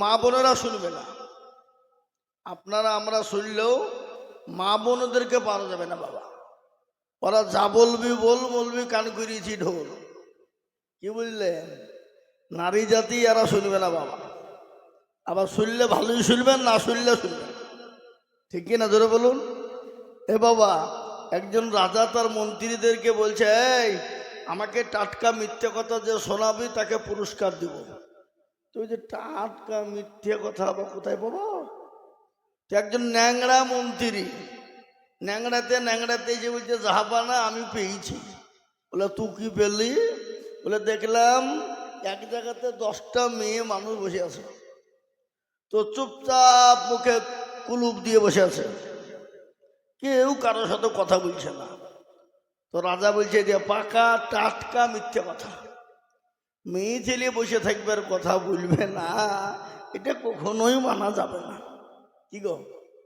মা বোনেরা শুনবে না। আপনারা আমরা শুনলেও মা বোনদেরকে পারা যাবে না বাবা। ওরা যা বলবি বলবি, কান করিয়েছি ঢোল। কি বুঝলেন? নারী জাতি এরা শুনবে না বাবা। আবার শুনলে ভালোই শুনবেন, না শুনলে শুনবেন। ঠিক কিনা জোরে বলুন। এ বাবা, একজন রাজা তার মন্ত্রীদেরকে বলছে, এই আমাকে টাটকা মিথ্যে কথা যে শোনাবি তাকে পুরস্কার দিব। তুই যে টাটকা মিথ্যে কথা আবার কোথায় পাবো? একজন ন্যাংরা মন্ত্রী ন্যাংড়াতে যে বলছে, জাহাপানা আমি পেয়েছি। বলে তুই কি পেলি? বলে দেখলাম এক জায়গাতে 10টা মেয়ে মানুষ বসে আছে, তো চুপচাপ মুখে কুলুপ দিয়ে বসে আছে, কেউ কারোর সাথে কথা বলছে না। তো রাজা বলছে যে পাকা টাটকা মিথ্যে কথা, মেয়ে ছেলে বসে থাকবে আর কথা বলবে না, এটা কখনোই মানা যাবে না। কি গো,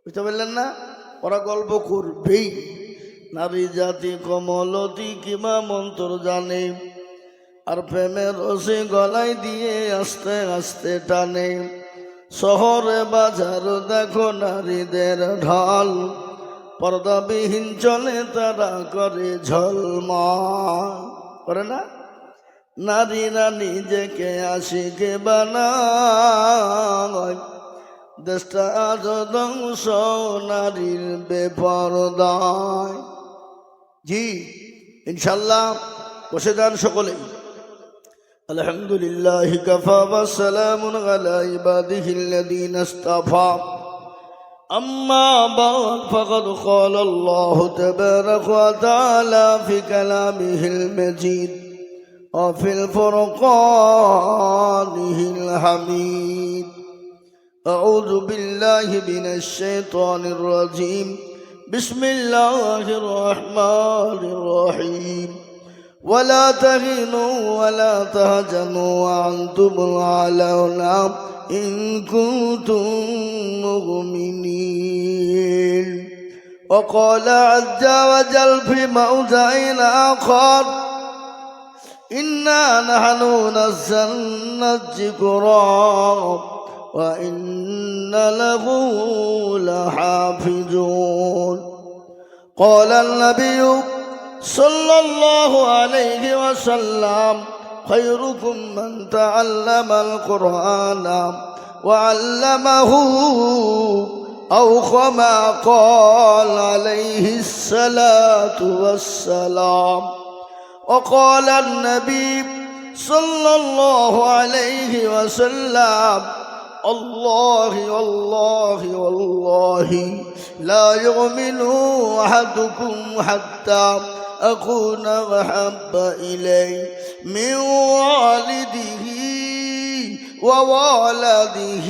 বুঝতে পারলেন না? ওরা গল্প করবেই। নারী জাতি কমলতি কিমা মন্ত্র জানে, আর প্রেমের রসে গলায় দিয়ে আস্তে আস্তে টানে। শহরে বাজার দেখো নারীদের ঢল, পর্দাবিহীন চলে তারা করে ঝলমল। করে না? নারীরা নিজেকে আশিকে বানায়, দেশটা আজ ধ্বংস নারীর বেপরদায়। জি ইনশাল্লাহ, বসে যান সকলে। আলহামদুলিল্লাহ কাফা ওয়া সালামুন আলা ইবাদিহিল্লাযীনা ইসতাফা। أما بعد فقد قال الله تبارك وتعالى في كلامه المجيد وفي الفرقانه الحميد. أعوذ بالله من الشيطان الرجيم. بسم الله الرحمن الرحيم. ولا تهنوا ولا تهزنوا وأنتم الأعلون إن كنتم مؤمنين. وقال عز وجل في موضع آخر: إنا نحن نزلنا الذكر وإن له لحافظون. قال النبي صلى الله عليه وسلم: خيركم من تعلم القرآن وعلمه، أو كما قال عليه الصلاة والسلام. وقال النبي صلى الله عليه وسلم: الله والله والله لا يؤمن أحدكم حتى أكون أحب إليه من والده ووالده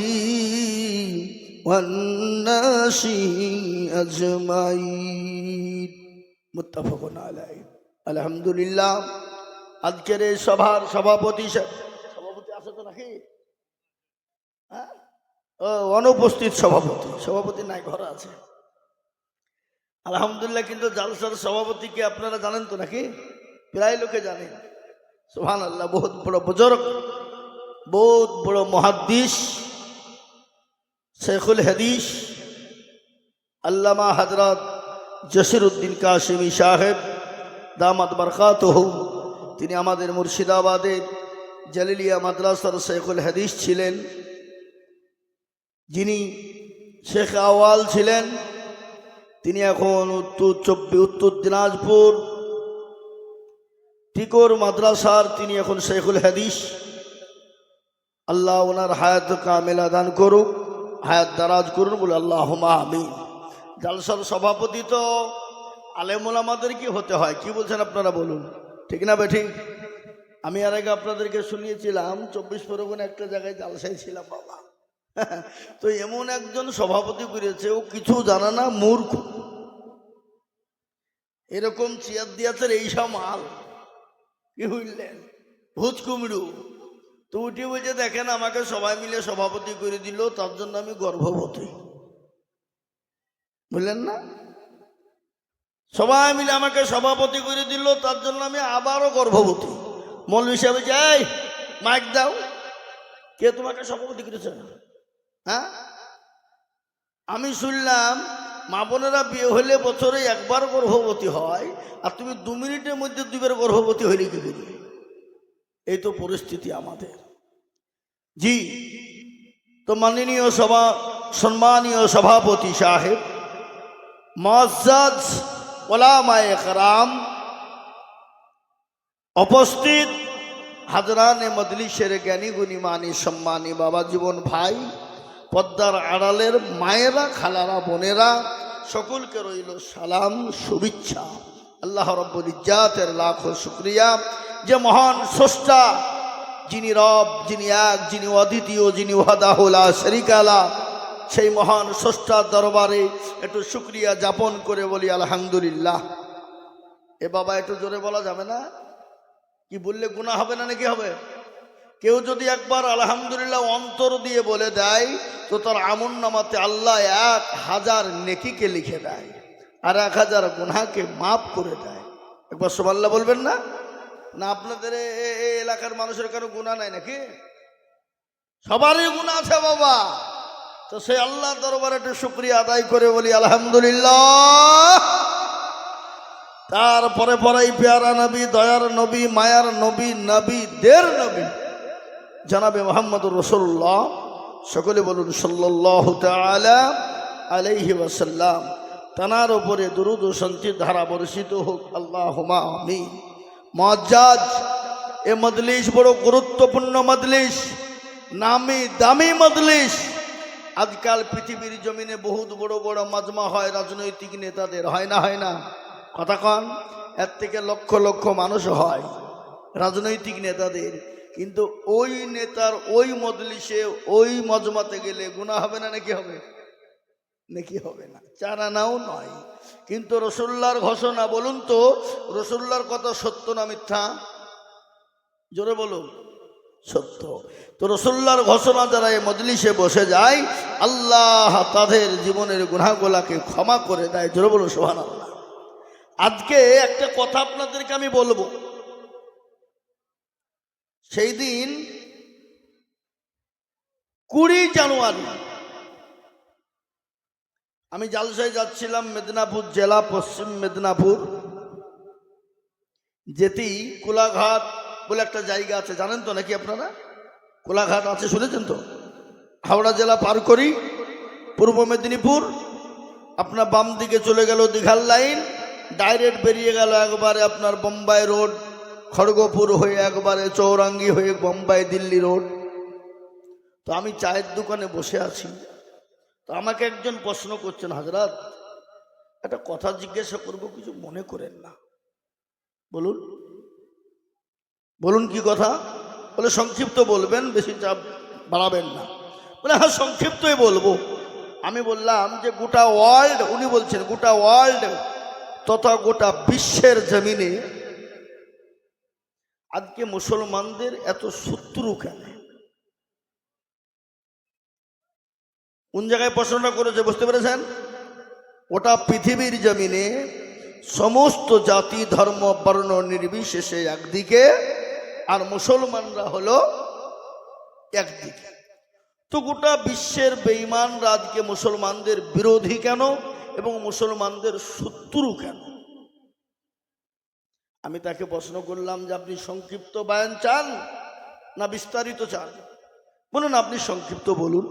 والناس أجمعين. متفق عليه. আলহামদুলিল্লাহ। আজকের এই সভার সভাপতি আছে তো নাকি? অনুপস্থিত সভাপতি নাই, ঘরে আছে আলহামদুলিল্লাহ। কিন্তু জালসার সভাপতিকে আপনারা জানেন তো নাকি? প্রায় লোকে জানেন। সুবহানাল্লাহ। বহুত বড় বুজুর্গ, বহুত বড় মুহাদ্দিস, শেখুল হাদিস আল্লামা হযরত জসিরউদ্দিন কাশিমি সাহেব দামাত বরকাতুহু, তিনি আমাদের মুর্শিদাবাদের জালিলিয়া মাদ্রাসার শেখুল হাদিস ছিলেন, যিনি শেখ আওয়াল ছিলেন। তিনি এখন উত্তর দিনাজপুর টিকর মাদ্রাসার তিনি এখন শেখুল হাদিস। আল্লাহ ওনার হায়াত কামেলা দান করুক, হায়াত দারাজ করুন, বলে আল্লাহুম্মা আমিন। জালসার সভাপতি তো আলেমুল আমাদের কি হতে হয়, কি বলছেন আপনারা বলুন, ঠিক না বেঠিক? আমি আর আগে আপনাদেরকে শুনিয়েছিলাম 24 পরগনা একটা জায়গায় জালসায় ছিলাম বাবা। তো এমন একজন সভাপতি করেছে, ও কিছু জানে না, মূর্খ। এরকম চেয়ার দিয়েছে এইসব মাল, কি বুঝলেন, ভূত কুমড়ু। তো উঠে বলছে, দেখেন আমাকে সবাই মিলে সভাপতি করে দিল, তার জন্য আমি গর্ভবতী। বুঝলেন না? সবাই মিলে আমাকে সভাপতি করে দিল, তার জন্য আমি আবারও গর্ভবতী। মৌলভী সাহেব, এই মাইক দাও, কে তোমাকে সভাপতি করেছে? হ্যাঁ, আমি শুনলাম মা বোনেরা বিয়ে হলে বছরে একবার গর্ভবতী হয়, আর তুমি 2 মিনিটের মধ্যে 2বার গর্ভবতী হইলে কি করি? এই তো পরিস্থিতি আমাদের। জি, তো মাননীয় সম্মানীয় সভাপতি সাহেব, মুআজ্জাজ উলামায়ে কেরাম, উপস্থিত হাজরানে মজলিসের জ্ঞানী গুণী মানি সম্মানী বাবা জীবন ভাই, পদ্মার আড়ালের মায়েরা, খালারা, বোনেরা, সকলকে রইল সালাম, শুভেচ্ছা। আল্লাহ রাব্বুল ইজ্জাতের লাখো শুকরিয়া যে মহান স্রষ্টা, যিনি রব, যিনি এক, যিনি অদ্বিতীয়, যিনি ওয়াহদাহু লা শারীকা লাহ, সেই মহান স্রষ্টার দরবারে একটু শুকরিয়া যাপন করে বলি আলহামদুলিল্লাহ। এ বাবা একটু জোরে বলা যাবে না? কি বললে গুনাহ হবে না নাকি হবে? কেউ যদি একবার আলহামদুলিল্লাহ অন্তর দিয়ে বলে দেয় তো তার আমলনামাতে আল্লাহ 1000 নেকিকে লিখে দেয় আর 1000 গুনাহকে মাফ করে দেয়। একবার সুবহানাল্লাহ বলবেন না? না আপনাদের এই এলাকার মানুষের কারো গুনাহ নাই নাকি? সবারই গুনাহ আছে বাবা। তো সেই আল্লাহ দরবারে একটু শুকরিয়া আদায় করে বলি আলহামদুলিল্লাহ। তারপরে পরেই পেয়ারা নবী, দয়ার নবী, মায়ার নবী, নবীদের নবী জনাবে মুহাম্মদুর রাসূলুল্লাহ, সকলে বলুন সাল্লাল্লাহু তাআলা আলাইহি ওয়াসাল্লাম। তানার উপরে দুরূদ ও শান্তির ধারা বর্ষিত হোক, আল্লাহুম্মা আমিন। মুআজ্জাজ এ মজলিস বড় গুরুত্বপূর্ণ মজলিস, নামি দামি মজলিস। আজকাল পৃথিবীর জমিনে বহুত বড় বড় মাজমা হয় রাজনৈতিক নেতাদের, হয় না? হয় না? কথা কন। এর থেকে লক্ষ লক্ষ মানুষ হয় রাজনৈতিক নেতাদের, কিন্তু ওই নেতার ওই মজলিসে ওই মজমাতে গেলে গুনাহ হবে না নাকি হবে? নাকি হবে না? 4 আনাও নয়। কিন্তু রাসূলুল্লাহর ঘোষণা, বলুন তো রাসূলুল্লাহর কথা সত্য না মিথ্যা? জোরে বলুন। সত্য। তো রাসূলুল্লাহর ঘোষণা যারা এই মজলিসে বসে যায়, আল্লাহ তাদের জীবনের গুনাহগুলোকে ক্ষমা করে দেয়। জোরে বলুন সুবহানাল্লাহ। আজকে একটা কথা আপনাদেরকে আমি বলবো। সেই দিন 20 জানুয়ারি আমি জালসায় যাচ্ছিলাম, মেদিনীপুর জেলা, পশ্চিম মেদিনীপুর। যেতেই কোলাঘাট বলে একটা জায়গা আছে, জানেন তো নাকি আপনারা? কোলাঘাট আছে, শুনেছেন তো? হাওড়া জেলা পার করি পূর্ব মেদিনীপুর, আপনার বাম দিকে চলে গেল দীঘার লাইন, ডাইরেক্ট বেরিয়ে গেল একবারে আপনার বোম্বাই রোড, খড়গপুর হয়ে একবারে চৌরাঙ্গি হয়ে বোম্বাই দিল্লি রোড। তো আমি চায়ের দোকানে বসে আছি, তো আমাকে একজন প্রশ্ন করছেন, হযরত একটা কথা জিজ্ঞাসা করব, কিছু মনে করেন না। বলুন। বলুন কি কথা? বলে সংক্ষিপ্ত বলবেন, বেশি চাপ বাড়াবেন না। বলে হ্যাঁ সংক্ষিপ্তই বলবো। আমি বললাম যে গোটা ওয়ার্ল্ড, উনি বলছেন গোটা ওয়ার্ল্ড তথা গোটা বিশ্বের জমিনে আজকে মুসলমানদের এত শত্রু কেন? কোন জায়গায় প্রশ্নটা করেছে বুঝতে পেরেছেন? ওটা পৃথিবীর জমিনে সমস্ত জাতি ধর্ম বর্ণ নির্বিশেষে একদিকে, আর মুসলমানরা হলো একদিকে। তো গোটা বিশ্বের বেঈমানরা আজকে মুসলমানদের বিরোধী কেন এবং মুসলমানদের শত্রু কেন? আমি তাকে প্রশ্ন করলাম যে আপনি সংক্ষিপ্ত বয়ান চান না বিস্তারিত চান? বলুন আপনি সংক্ষিপ্ত বলুন।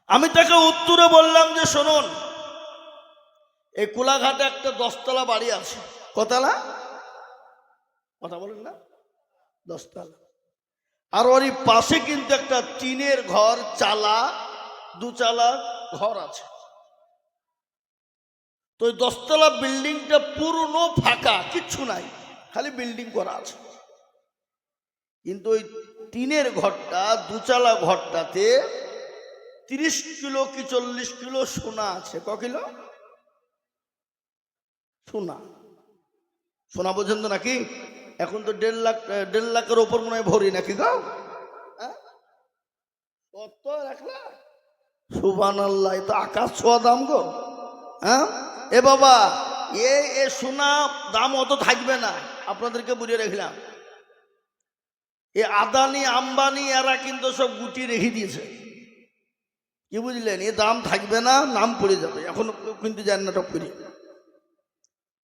আমি তাকে উত্তরে বললাম যে শুনুন, এই কোলাঘাটে একটা 10 তলা বাড়ি আছে। কতলা? কথা বলেন না? 10 তলা। আর ওরই পাশে কিন্তু একটা টিনের ঘর, চালা 2 চালা ঘর আছে। তো ওই 10 তলা বিল্ডিংটা পুরনো ফাঁকা, কিচ্ছু নাই, খালি বিল্ডিং করা আছে। কিন্তু ওই টিনের ঘরটা, 2 চালা ঘরটাতে 30 কিলো কি 40 কিলো সোনা আছে। ক কিলো সোনা? সোনা বোঝেন তো নাকি? এখন তো 1.5 লাখের ওপর মনে হয় ভরি নাকি গো? কত? 1 লাখ? সুবহানাল্লাহ, তো আকাশ ছোঁয়া দাম গো। হ্যাঁ এ বাবা, এ সোনা দাম অত থাকবে না, আপনাদেরকে বুঝিয়ে রাখলাম। এ আদানি আম্বানি এরা কিন্তু সব গুটি রেখে দিয়েছে। কি বুঝলেন? এ দাম থাকবে না, নাম পড়ে যাবে। এখন কিন্তু জান না, টপ করে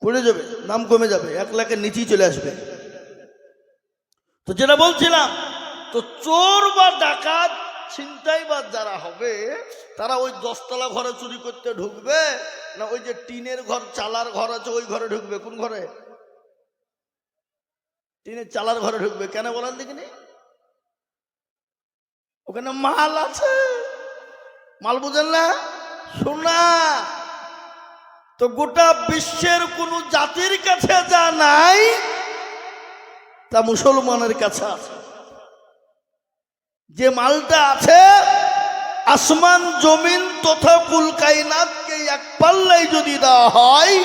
পড়ে যাবে, দাম কমে যাবে, 1 লাখের নিচেই চলে আসবে। তো যেটা বলছিলাম, তো চোর বা ডাকাত ছিনতাইবাজ যারা হবে, তারা ওই 10 তলা ঘরে চুরি করতে ঢুকবে, না ওই যে টিনের ঘর, চালার ঘর আছে ওই ঘরে ঢুকবে? কোন ঘরে? টিনের চালার ঘরে ঢুকবে। কেন বলেন দেখিনি? ওখানে মাল আছে। মাল বুঝেন না? সোনা। তো গোটা বিশ্বের কোন জাতির কাছে যা নাই, তা মুসলমানের কাছে আছে। যে মালটা আছে, আসমান জমিন তথা কুল কায়নাতকে এক পাল্লায় যদি দেওয়া হয়,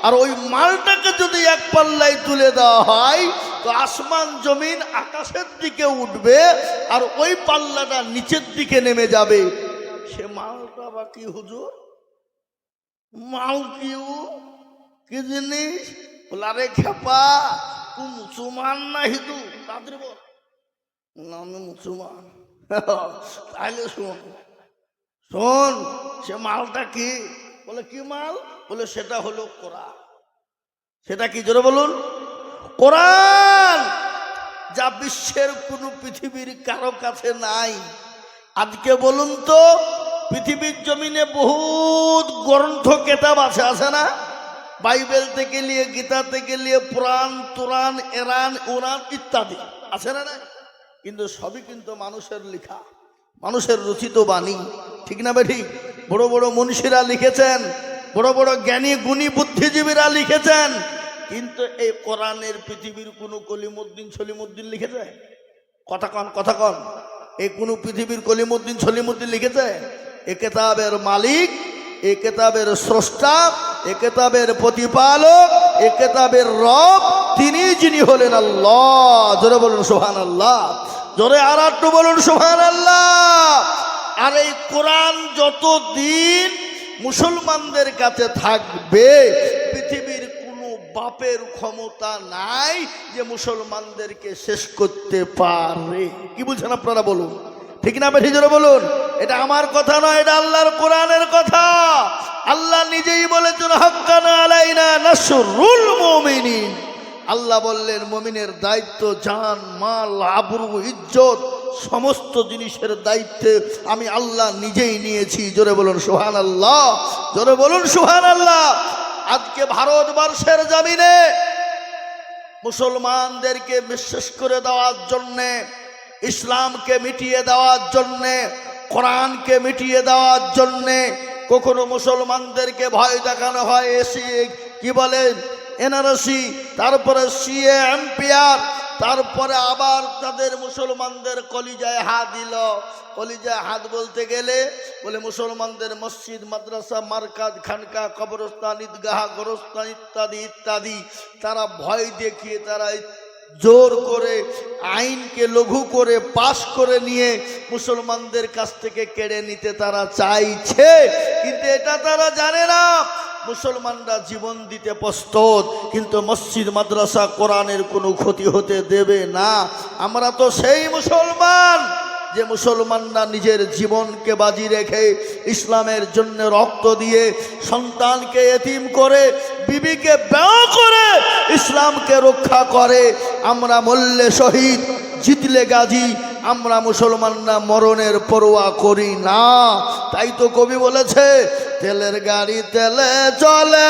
আর ওই মালটাকে যদি এক পাল্লায় তুলে দেওয়া হয়, তো আসমান জমিন আকাশের দিকে উঠবে, আর ওই পাল্লাটা নিচের দিকে নেমে যাবে। সে মালটা বা কি হুজুর? মাল কি জিনিস? বলারে খেপা, তুই মুসলমান না হিন্দু? তাড়াতাড়ি বল। না, আমি মুসলমান। তাহলে শোন শোন, সে মালটা কি? বলে কি মাল? বলে সেটা হলো কোরআন। সেটা কি? জোরে বলুন। কোরআন, যা বিশ্বের কোনো পৃথিবীর কারো কাছে নাই। আজকে বলুন তো, পৃথিবীর জমিনে বহুত গ্রন্থ কেতাব আছে না? বাইবেল থেকে নিয়ে, গীতা থেকে নিয়ে, পুরাণ তুরান, এরান উরান ইত্যাদি আছে না? কিন্তু সবই কিন্তু মানুষের লেখা, মানুষের রচিত বাণী। ঠিক না বে ঠিক? বড় বড় মনীষীরা লিখেছেন, বড় বড় জ্ঞানী গুণী বুদ্ধিজীবীরা লিখেছেন, কিন্তু এই কোরআনের পৃথিবীর কোনো কলিমুদ্দিন সলিমুদ্দিন লিখেছে? কথা কন। এই কোনো পৃথিবীর কলিমুদ্দিন সলিমুদ্দিন লিখেছে? এ কেতাবের মালিক, এ কেতাবের স্রষ্টা, এ কেতাবের প্রতিপালক, এ কেতাবের রব, তিনি যিনি হলেন আল্লাহ। জোরে বলুন সুবহানাল্লাহ। জোরে আর একটু বলুন সুবহানাল্লাহ। আর এই কোরআন যতদিন মুসলমানদের কাছে থাকবে, পৃথিবীর কোনো বাপের ক্ষমতা নাই যে মুসলমানদেরকে শেষ করতে পারে। কি বলছেন আপনারা? বলুন ঠিক না বেঠি? জোরে বলুন। এটা আমার কথা নয়, এটা আল্লাহর কোরআনের কথা। আল্লাহ নিজেই বলেছেন, হাক্কানা আলাইনা নাসরুল মুমিনিন। আল্লাহ বললেন, মুমিনের দায়িত্ব জান মাল আবরু ইজ্জত সমস্ত জিনিসের দায়িত্বে আমি আল্লাহ নিজেই নিয়েছি। জোরে বলুন সুবহানাল্লাহ। জোরে বলুন সুবহানাল্লাহ। আজকে ভারতবর্ষের জমিনে মুসলমানদেরকে বিশ্বাস করে দেওয়ার জন্যে, ইসলামকে মিটিয়ে দেওয়ার জন্যে, কোরআনকে মিটিয়ে দেওয়ার জন্যে কখনো মুসলমানদেরকে ভয় দেখানো হয়। এসি কি বলেন, এনআরসি, তারপরে সিএ, এমপিআর, তারপরে আবার তাদের মুসলমানদের কলিজায় হাত দিল। কলিজায় হাত বলতে গেলে বলে মুসলমানদের মসজিদ, মাদ্রাসা, মারকাজ, খানকা, কবরস্থান, ঈদগাহ, গোরস্থান ইত্যাদি ইত্যাদি তারা ভয় দেখিয়ে, তারা জোর করে আইনকে লঘু করে পাশ করে নিয়ে মুসলমানদের কাছ থেকে কেড়ে নিতে তারা চাইছে। কিন্তু এটা তারা জানে না, মুসলমানরা জীবন দিতে প্রস্তুত, কিন্তু মসজিদ, মাদ্রাসা, কোরআনের কোনো ক্ষতি হতে দেবে না। আমরা তো সেই মুসলমান যে মুসলমানরা নিজের জীবনকে বাজি রেখে ইসলামের জন্য রক্ত দিয়ে, সন্তানকে এতিম করে, বিবিকে বিবাহ করে ইসলামকে রক্ষা করে। আমরা মরলে শহীদ, জিতলে গাজী। আমরা মুসলমানরা মরণের পরোয়া করি না। তাই তো কবি বলেছে, তেলের গাড়ি তেলে চলে,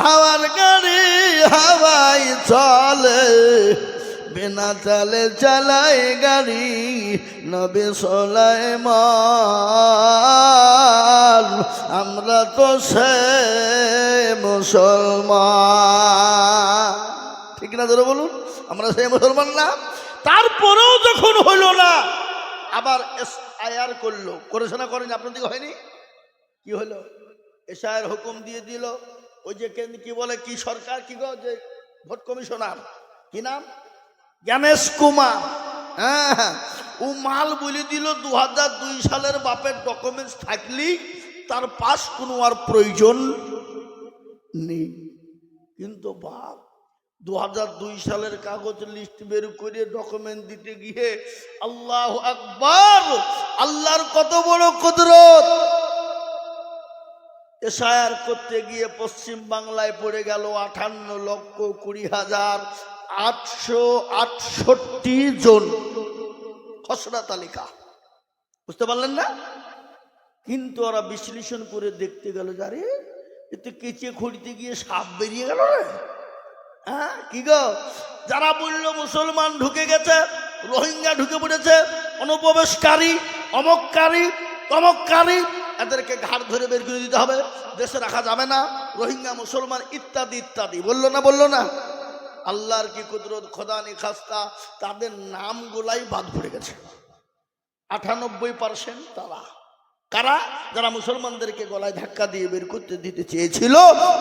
হাওয়ার গাড়ি হাওয়াই চলে, বিনা তেলে চালাই গাড়ি নবী সুলাইমান। আমরা তো সে মুসলমান। ঠিক না? জোরে বলুন। আমরা সেই মুসলমান না? তারপরেও যখন হইল না, আবার এসআইআর করলো। করেছে না? করেনি? আপনার দিকে হয়নি? কি হলো? এসআইআর হুকুম দিয়ে দিল। ওই যে কি বলে, কি সরকার, কি গো, যে ভোট কমিশনার, কি নাম, জ্ঞানেশ কুমার, হ্যাঁ, ও মাল বলে দিল 2002 সালের বাপের ডকুমেন্টস থাকলেই তার পাস কোনো আর প্রয়োজন নেই। কিন্তু বাপ 2002 সালের কাগজ লিস্ট বের করে ডকুমেন্ট দিতে গিয়ে আল্লাহু আকবার, আল্লাহর কত বড় কুদরত। এসআইআর করতে গিয়ে পশ্চিম বাংলায় পড়ে গেল 58,20,868 জন খসড়া তালিকা। বুঝতে পারলেন না? কিন্তু ওরা বিশ্লেষণ করে দেখতে গেল, যারে এতে কেচে খড়িতে গিয়ে সাপ বেরিয়ে গেল রে। হ্যাঁ কি গো, যারা বলল মুসলমান ঢুকে গেছে, রোহিঙ্গা ঢুকে পড়েছে, অনুপ্রবেশকারী, অমককারী, তমককারী, এদেরকে ঘাড় ধরে বের করে দিতে হবে, দেশে রাখা যাবে না, রোহিঙ্গা মুসলমান ইত্যাদি ইত্যাদি বললো না, বললো না? আল্লাহর কি কুদরত, খোদা নি খাস্তা, তাদের নামগুলাই বাদ পড়ে গেছে। 98% তারা কারা? যারা মুসলমানদেরকে গলায় ধাক্কা দিয়ে বের করতে দিতে চেয়েছিল,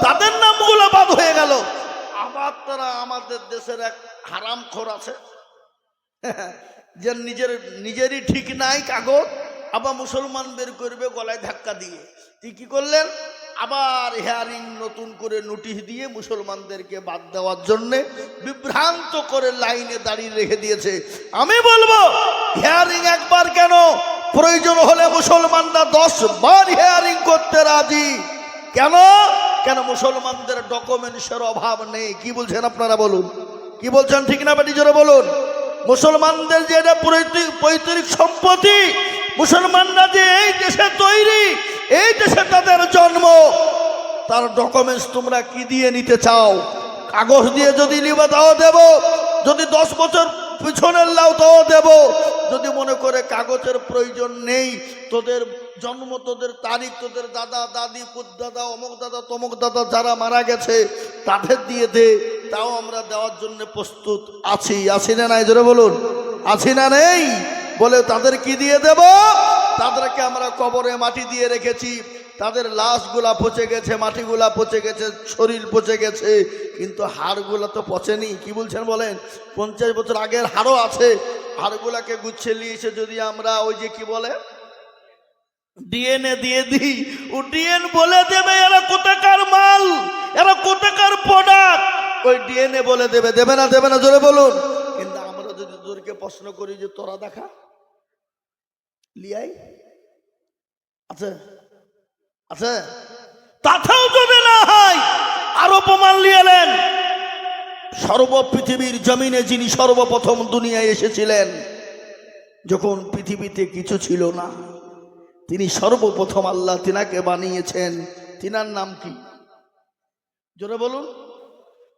তাদের নামগুলো বাদ হয়ে গেল। আবার তারা আমাদের দেশের এক হারামখোর আছে যে নিজেরই ঠিক নাই কাগজ, আবার মুসলমান বের করবে গলায় ধাক্কা দিয়ে। তুই কি করলেন? আবার হিয়ারিং নতুন করে নোটিশ দিয়ে মুসলমানদেরকে বাদ দেওয়ার জন্য বিভ্রান্ত করে লাইনে দাঁড়িয়ে রেখে দিয়েছে। আমি বলবো হিয়ারিং একবার কেন, প্রয়োজন হলে মুসলমানরা 10 বার হিয়ারিং করতে রাজি। কেন? কেন মুসলমানদের ডকুমেন্টসের অভাব নেই। কি বলছেন আপনারা বলুন? কি বলছেন ঠিক না বেটি জোরে বলুন? মুসলমানদের যে এটা পৈতৃক সম্পত্তি, মুসলমানরা যে এই দেশে তৈরি, এই দেশে তাদের জন্ম, তার ডকুমেন্টস তোমরা কি দিয়ে নিতে চাও? কাগজ দিয়ে যদি নিবে তাও দেব, যদি 10 বছর পিছনের লাও তাও দেব। যদি মনে করে কাগজের প্রয়োজন নেই, তোদের জন্ম, তোদের তারিখ, তোদের দাদা দাদি, পুতদাদা, অমুক দাদা তমুক দাদা যারা মারা গেছে তাদের দিয়ে দে, তাও আমরা দেওয়ার জন্য প্রস্তুত আছি। আছি না নাই জোরে বলুন? আছি না নেই? বলে তাদের কি দিয়ে দেব? তাদেরকে আমরা কবরে মাটি দিয়ে রেখেছি, তাদের লাশগুলা পচে গেছে, মাটিগুলা পচে গেছে, শরীর পচে গেছে, কিন্তু হাড়গুলা তো পচেনি। কি বলছেন বলেন? 50 বছর আগের হাড়ও আছে। হাড়গুলাকে গুছিয়ে নিয়েছে, যদি আমরা ওই যে কি বলে ডিএনএ দিয়ে দিই, ও ডিএনএ বলে দেবে এরা কোথাকার মাল, এরা কোথাকার প্রোডাক্ট, ওই ডিএনএ বলে দেবে। দেবে না? দেবে না জোরে বলুন? কিন্তু আমরা যদি তোদেরকে প্রশ্ন করি যে তোরা দেখা লিয়াই আছে আছে, তাতেও যদি না হয় আরো প্রমাণ লিয়ালেন। পৃথিবীর জমিনে যিনি সর্বপ্রথম দুনিয়ায় এসেছিলেন, যখন পৃথিবীতে কিছু ছিল না, তিনি সর্বপ্রথম আল্লাহ তিনাকে বানিয়েছেন। তিনার নাম কি জোরে বলুন?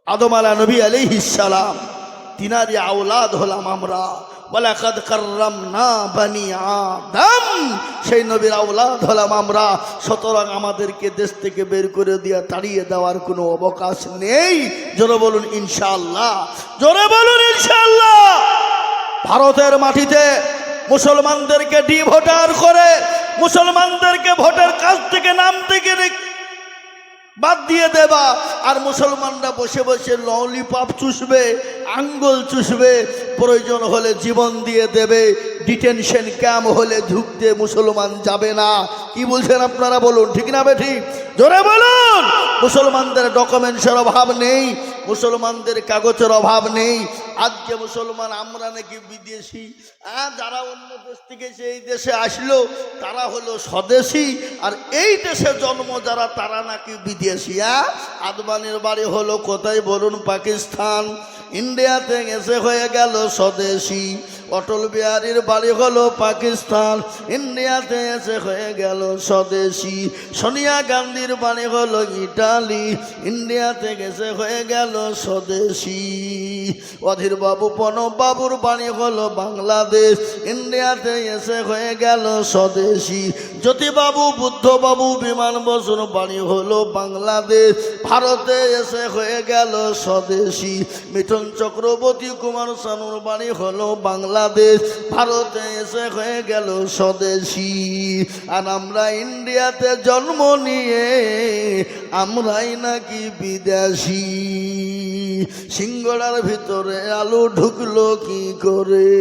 আদম নবী আলাইহিস সালাম। তিনারই আওলাদ হলাম আমরা। ওয়ালাকাদ কাররামনা বানি আদম, সেই নবীর আওলাদ হলাম আমরা। সুতরাং আমাদেরকে দেশ থেকে বের করে দিয়ে তাড়িয়ে দেওয়ার কোনো অবকাশ নেই। জোরে বলুন ইনশাআল্লাহ। জোরে বলুন ইনশাআল্লাহ। ভারতের মাটিতে মুসলমানদেরকে ডিভোটার করে, মুসলমানদেরকে ভোটের কাছ থেকে নাম থেকে বাদ দিয়ে দেবা, আর মুসলমানরা বসে বসে ললিপপ চুষবে, আঙ্গুল চুষবে, প্রয়োজন হলে জীবন দিয়ে দেবে, ডিটেনশন ক্যাম্প হলে ঢুকতে মুসলমান যাবে না। কি বলছেন আপনারা বলুন? ঠিক না বেঠিক? জোরে বলুন। মুসলমানদের ডকুমেন্টসের অভাব নেই, মুসলমানদের কাগজের অভাব নেই। আজকে মুসলমান আমরা নাকি বিদেশি, যারা অন্য দেশ থেকে এই দেশে আসলো তারা হলো স্বদেশী, আর এই দেশে জন্ম যারা তারা নাকি বিদেশি। আদবানির বাড়ি হলো কোথায় বলুন? পাকিস্তান। ইন্ডিয়াতে এসে হয়ে গেল স্বদেশী। অটল বিহারীর বাড়ি হলো পাকিস্তান, ইন্ডিয়াতে এসে হয়ে গেল স্বদেশী। সোনিয়া গান্ধীর বাড়ি হলো ইটালি, ইন্ডিয়াতে এসে হয়ে গেল স্বদেশী। অধীর বাবু প্রণব বাবুর বাড়ি হলো বাংলাদেশ, ইন্ডিয়াতে এসে হয়ে গেল স্বদেশী। জ্যোতিবাবু, বুদ্ধবাবু, বিমান বসুর বাড়ি হলো বাংলাদেশ, ভারতে এসে হয়ে গেল স্বদেশী। মিঠুন চক্রবর্তী, কুমার শানুর বাড়ি হলো বাংলাদেশ, ভারতে এসে হয়ে গেল স্বদেশী। আর আমরা ইন্ডিয়াতে জন্ম নিয়ে আমরাই নাকি বিদেশি। সিঙ্গড়ার ভিতরে আলু ঢুকলো কি করে?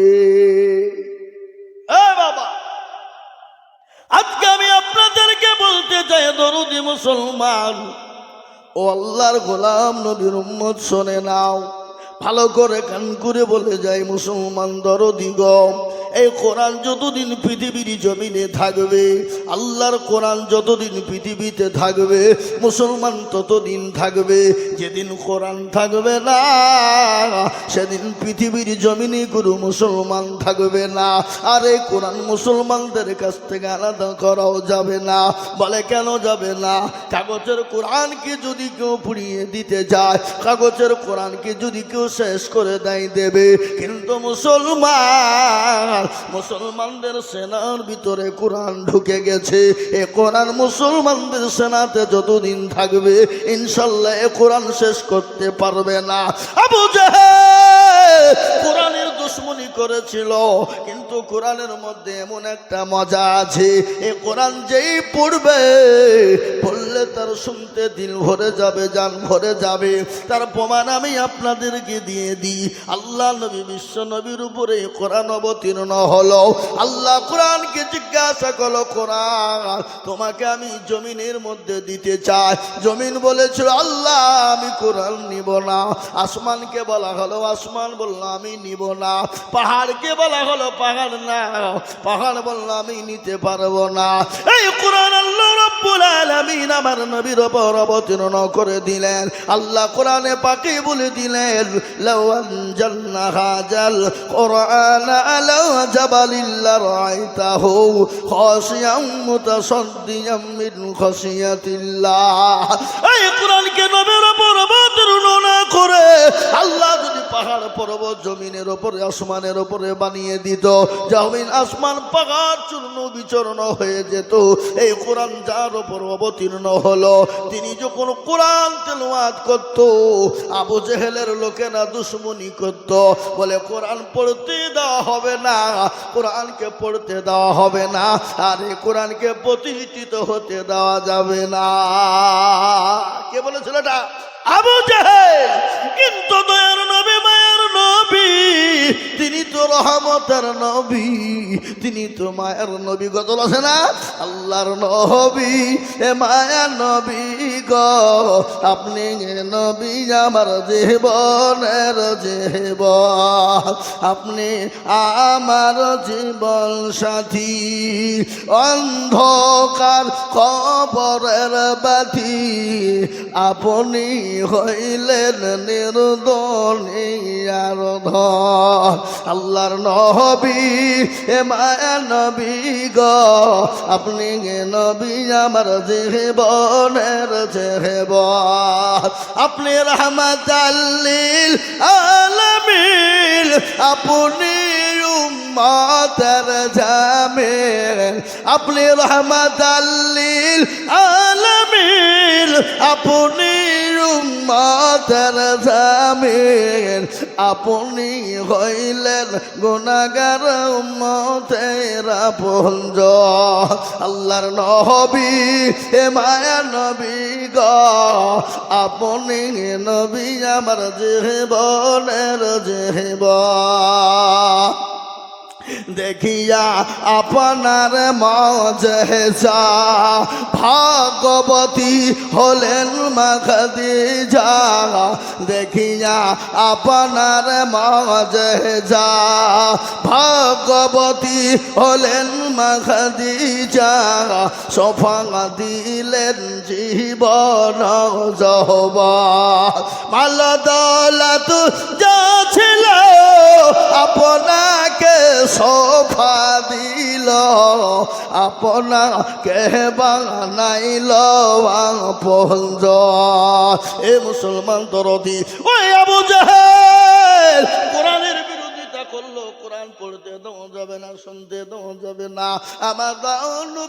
বাবা, আজকে আমি আপনাদেরকে বলতে চাই, দরুদি মুসলমান, ও আল্লাহর গোলাম নবীর উম্মত শোনে নাও, ভালো করে কান করে বলে যায় মুসলমান দরদিগণ, এই কোরআন যতদিন পৃথিবীর জমিনে থাকবে, আল্লাহর কোরআন যতদিন পৃথিবীতে থাকবে, মুসলমান ততদিন থাকবে। যেদিন কোরআন থাকবে না, সেদিন পৃথিবীর জমিনে কোনো মুসলমান থাকবে না। আর এই কোরআন মুসলমানদের কাছ থেকে আলাদা করাও যাবে না। বলে কেন যাবে না? কাগজের কোরআনকে যদি কেউ পুড়িয়ে দিতে যায়, কাগজের কোরআনকে যদি কেউ শেষ করে দেবে, কিন্তু মুসলমানদের সেনার ভিতরে কোরআন ঢুকে গেছে। এ কোরআন মুসলমানদের সেনাতে যতদিন থাকবে, ইনশাল্লাহ এ কোরআন শেষ করতে পারবে না। আবু জাহেল কোরআনের দুশমনি করেছিল, কিন্তু কোরআনের মধ্যে এমন একটা মজা আছে, এ কোরআন যেই পড়বে, পড়লে তার শুনতে দিল ভরে যাবে, জান ভরে যাবে। তার প্রমাণ আমি আপনাদেরকে দিয়ে দিই। আল্লাহ নবী বিশ্ব নবীর উপরে কোরআন অবতীর্ণ হলো। আল্লাহ কোরআনকে জিজ্ঞাসা করলো, কোরআন তোমাকে আমি জমিনের মধ্যে দিতে চাই। জমিন বলেছিল, আল্লাহ আমি কোরআন নিব না। আসমানকে বলা হলো, আসমান বলল আমি নিব না। পাহাড়কে বলা হলো, পাহাড় না, পাহাড় বলল আমি নিতে পারবো না। এই কোরআন আল্লাহ রাব্বুল আলামিন আমার নবীর উপর অবতীর্ণ করে দিলেন। আল্লাহ কোরআনে পাকে বলে দিলেন, লাউ আনজালনা হাযাল কোরআন আলা জাবালিন লারাআইতাহু খাশিয়াম মুতাসাদ্দিয়াম মিন খাশিয়াতিল্লাহ। এই কোরআনকে নবীর উপর অবতীর্ণ না করে আল্লাহ যদি পাহাড় পর্বত জমিনের উপরে আসমানের উপরে বানিয়ে দিত, জমিন আসমান পাহাড় চূর্ণ বিচূর্ণ হয়ে যেত। এই কোরআন যার উপর অবতীর্ণ হলো, তিনি যখন কোরআন তেলাওয়াত করত, আবু জেহেলের লোকেরা দুশমনি করত, বলে কোরআন পড়তে দেওয়া হবে না, কোরআনকে পড়তে দেওয়া হবে না, আর এই কোরআনকে প্রতিষ্ঠিত হতে দেওয়া যাবে না। কে বলেছিল এটা? আবু জাহেল। কিন্তু দয়ার নবী, মায়ের নবী, তিনি তো রহমতের নবী, তিনি তো মায়ের নবী। গজল আছে না, আল্লাহর নবী এ মায়ার নবী গো, আপনি নবী আমার জীবনের জীবন, আপনি আমার জীবন সাথী, অন্ধকার কবরের বাতি, আপনি হইলেন নির্দনিয়ার ধন। আল্লাহর নবী এ মায়ার নবী গো, আপনি নবী আমার জীবনের জীবন, আপনি রাহমাতাল লিল আলামিন, আপনি উম্মতের জামিল, আপনি রাহমাতাল লিল আলামিন, আপনি উম্মতের জামিল, আপনি হইলেন গুনাহগার উম্মতের আপনজন। আল্লাহর নবী এ মায়ার নবী গো, আপনি নবী আমার জীবনের জীবন। দেখিয়া আপনার মজেজা, ভাগবতী হলেন মা খাদিজা, দেখিয়া আপনার মজেজা, ভাগবতী হলেন মা খাদিজা, সোফা দিলেন জীবন যৌবন। মাল দৌলত যা ছিল আপনাকে সোফা দিল, আপনাকে বানাইল আপনজন। এ মুসলমান দরদি, ওই আবু জাহেল কোরআনের বিরোধিতা করলো, কোরআন পড়তে দেওয়া যাবে না, শুনতে দেওয়া যাবে না। আমার